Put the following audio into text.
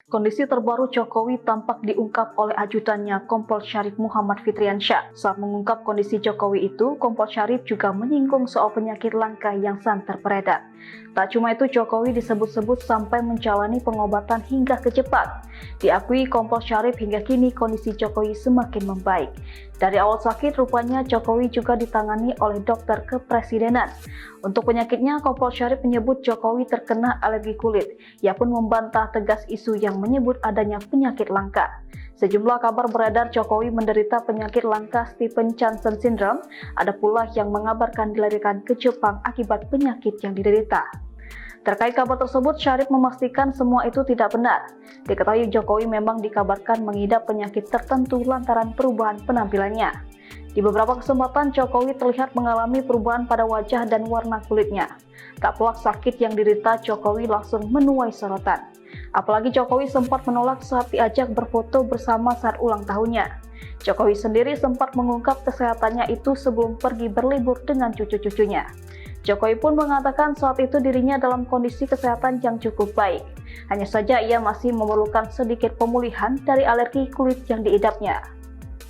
Kondisi terbaru Jokowi tampak diungkap oleh ajudannya Kompol Syarif Muhammad Fitriansyah. Saat mengungkap kondisi Jokowi itu, Kompol Syarif juga menyinggung soal penyakit langka yang santer beredar. Tak cuma itu, Jokowi disebut-sebut sampai menjalani pengobatan hingga ke Jepang. Diakui Kompol Syarif hingga kini kondisi Jokowi semakin membaik. Dari awal sakit, rupanya Jokowi juga ditangani oleh dokter kepresidenan. Untuk penyakitnya, Kompol Syarif menyebut Jokowi terkena alergi kulit. Ia pun membantah tegas isu yang menyebut adanya penyakit langka. Sejumlah kabar beredar Jokowi menderita penyakit langka Stevens-Johnson syndrome. Ada pula yang mengabarkan dilarikan ke Jepang akibat penyakit yang diderita. Terkait kabar tersebut, Syarif memastikan semua itu tidak benar. Diketahui Jokowi memang dikabarkan mengidap penyakit tertentu lantaran perubahan penampilannya. Di beberapa kesempatan, Jokowi terlihat mengalami perubahan pada wajah dan warna kulitnya. Tak pelak sakit yang diderita, Jokowi langsung menuai sorotan. Apalagi Jokowi sempat menolak saat diajak berfoto bersama saat ulang tahunnya. Jokowi sendiri sempat mengungkap kesehatannya itu sebelum pergi berlibur dengan cucu-cucunya. Jokowi pun mengatakan saat itu dirinya dalam kondisi kesehatan yang cukup baik. Hanya saja ia masih memerlukan sedikit pemulihan dari alergi kulit yang diidapnya.